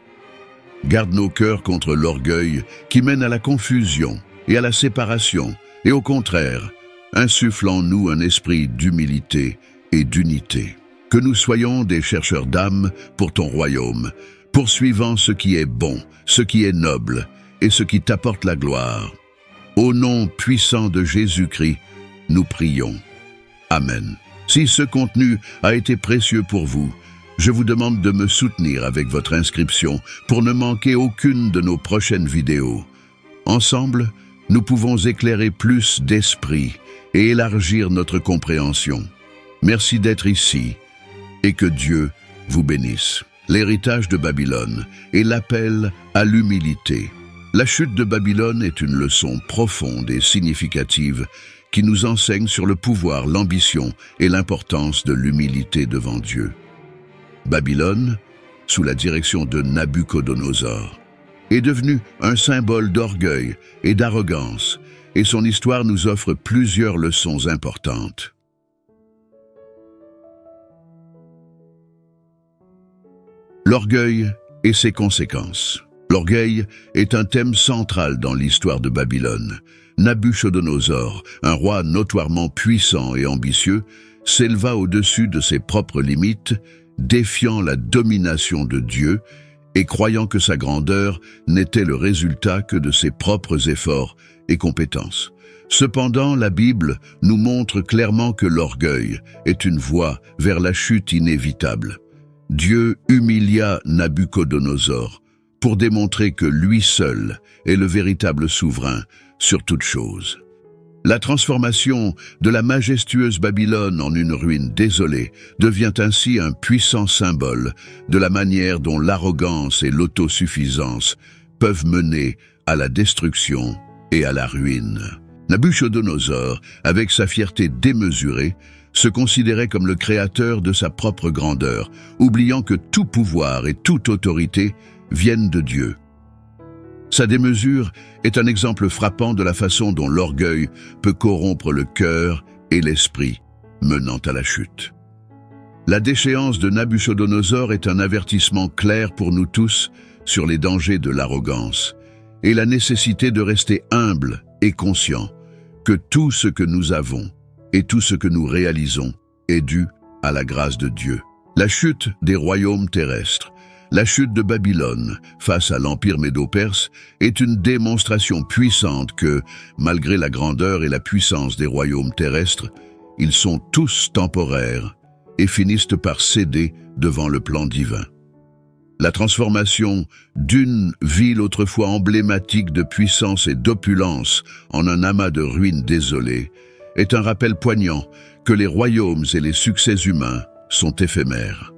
Garde nos cœurs contre l'orgueil qui mène à la confusion et à la séparation, et au contraire, insuffle en nous un esprit d'humilité et d'unité. Que nous soyons des chercheurs d'âme pour ton royaume, poursuivant ce qui est bon, ce qui est noble et ce qui t'apporte la gloire. Au nom puissant de Jésus-Christ, nous prions. Amen. Si ce contenu a été précieux pour vous, je vous demande de me soutenir avec votre inscription pour ne manquer aucune de nos prochaines vidéos. Ensemble, nous pouvons éclairer plus d'esprit et élargir notre compréhension. Merci d'être ici et que Dieu vous bénisse. L'héritage de Babylone et l'appel à l'humilité. La chute de Babylone est une leçon profonde et significative qui nous enseigne sur le pouvoir, l'ambition et l'importance de l'humilité devant Dieu. Babylone, sous la direction de Nabuchodonosor, est devenue un symbole d'orgueil et d'arrogance, et son histoire nous offre plusieurs leçons importantes. L'orgueil et ses conséquences. L'orgueil est un thème central dans l'histoire de Babylone. Nabuchodonosor, un roi notoirement puissant et ambitieux, s'éleva au-dessus de ses propres limites, défiant la domination de Dieu et croyant que sa grandeur n'était le résultat que de ses propres efforts et compétences. Cependant, la Bible nous montre clairement que l'orgueil est une voie vers la chute inévitable. Dieu humilia Nabuchodonosor pour démontrer que lui seul est le véritable souverain sur toute chose. La transformation de la majestueuse Babylone en une ruine désolée devient ainsi un puissant symbole de la manière dont l'arrogance et l'autosuffisance peuvent mener à la destruction et à la ruine. Nabuchodonosor, avec sa fierté démesurée, se considérait comme le créateur de sa propre grandeur, oubliant que tout pouvoir et toute autorité viennent de Dieu. Sa démesure est un exemple frappant de la façon dont l'orgueil peut corrompre le cœur et l'esprit, menant à la chute. La déchéance de Nabuchodonosor est un avertissement clair pour nous tous sur les dangers de l'arrogance et la nécessité de rester humble et conscient que tout ce que nous avons et tout ce que nous réalisons est dû à la grâce de Dieu. La chute des royaumes terrestres. La chute de Babylone face à l'empire médo-perse est une démonstration puissante que, malgré la grandeur et la puissance des royaumes terrestres, ils sont tous temporaires et finissent par céder devant le plan divin. La transformation d'une ville autrefois emblématique de puissance et d'opulence en un amas de ruines désolées est un rappel poignant que les royaumes et les succès humains sont éphémères.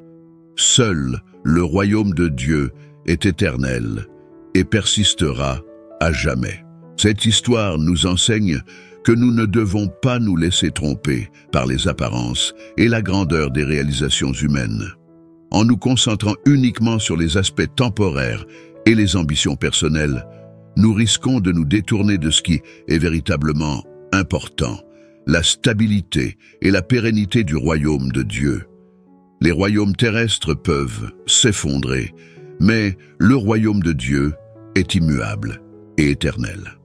Seul le royaume de Dieu est éternel et persistera à jamais. Cette histoire nous enseigne que nous ne devons pas nous laisser tromper par les apparences et la grandeur des réalisations humaines. En nous concentrant uniquement sur les aspects temporaires et les ambitions personnelles, nous risquons de nous détourner de ce qui est véritablement important, la stabilité et la pérennité du royaume de Dieu. Les royaumes terrestres peuvent s'effondrer, mais le royaume de Dieu est immuable et éternel.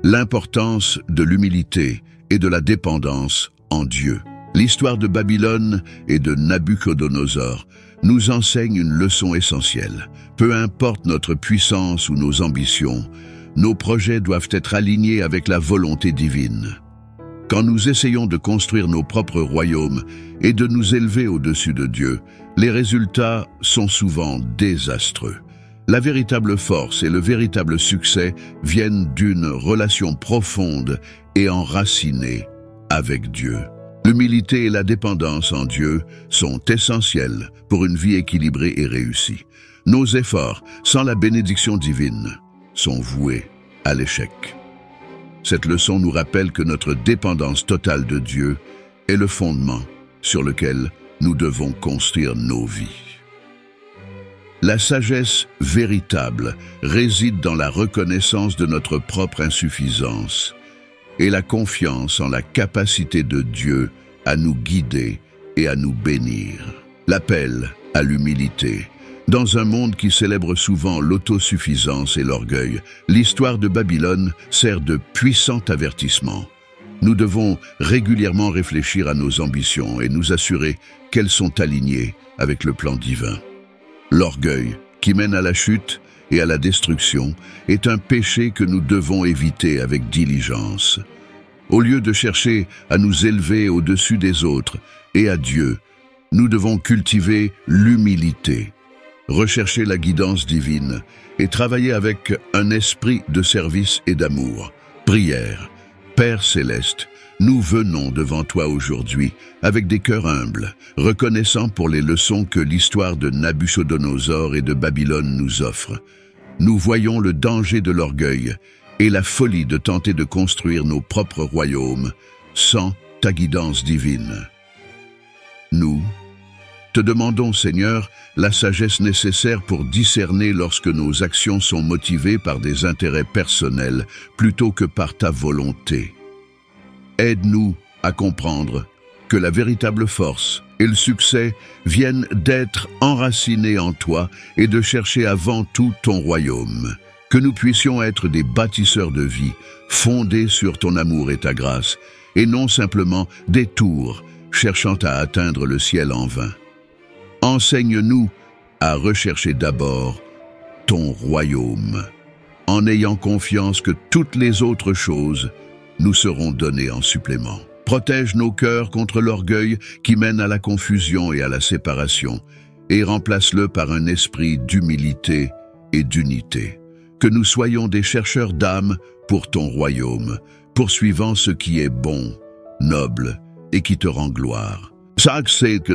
L'importance de l'humilité et de la dépendance en Dieu. L'histoire de Babylone et de Nabuchodonosor nous enseigne une leçon essentielle. Peu importe notre puissance ou nos ambitions, nos projets doivent être alignés avec la volonté divine. Quand nous essayons de construire nos propres royaumes et de nous élever au-dessus de Dieu, les résultats sont souvent désastreux. La véritable force et le véritable succès viennent d'une relation profonde et enracinée avec Dieu. L'humilité et la dépendance en Dieu sont essentielles pour une vie équilibrée et réussie. Nos efforts, sans la bénédiction divine, sont voués à l'échec. Cette leçon nous rappelle que notre dépendance totale de Dieu est le fondement sur lequel nous devons construire nos vies. La sagesse véritable réside dans la reconnaissance de notre propre insuffisance et la confiance en la capacité de Dieu à nous guider et à nous bénir. L'appel à l'humilité. Dans un monde qui célèbre souvent l'autosuffisance et l'orgueil, l'histoire de Babylone sert de puissant avertissement. Nous devons régulièrement réfléchir à nos ambitions et nous assurer qu'elles sont alignées avec le plan divin. L'orgueil, qui mène à la chute et à la destruction, est un péché que nous devons éviter avec diligence. Au lieu de chercher à nous élever au-dessus des autres et à Dieu, nous devons cultiver l'humilité, rechercher la guidance divine et travailler avec un esprit de service et d'amour. Prière. Père céleste, nous venons devant toi aujourd'hui avec des cœurs humbles, reconnaissants pour les leçons que l'histoire de Nabuchodonosor et de Babylone nous offre. Nous voyons le danger de l'orgueil et la folie de tenter de construire nos propres royaumes sans ta guidance divine. Nous te demandons, Seigneur, la sagesse nécessaire pour discerner lorsque nos actions sont motivées par des intérêts personnels plutôt que par ta volonté. Aide-nous à comprendre que la véritable force et le succès viennent d'être enracinés en toi et de chercher avant tout ton royaume. Que nous puissions être des bâtisseurs de vie, fondés sur ton amour et ta grâce, et non simplement des tours cherchant à atteindre le ciel en vain. Enseigne-nous à rechercher d'abord ton royaume, en ayant confiance que toutes les autres choses nous seront données en supplément. Protège nos cœurs contre l'orgueil qui mène à la confusion et à la séparation, et remplace-le par un esprit d'humilité et d'unité. Que nous soyons des chercheurs d'âme pour ton royaume, poursuivant ce qui est bon, noble et qui te rend gloire. Sag se que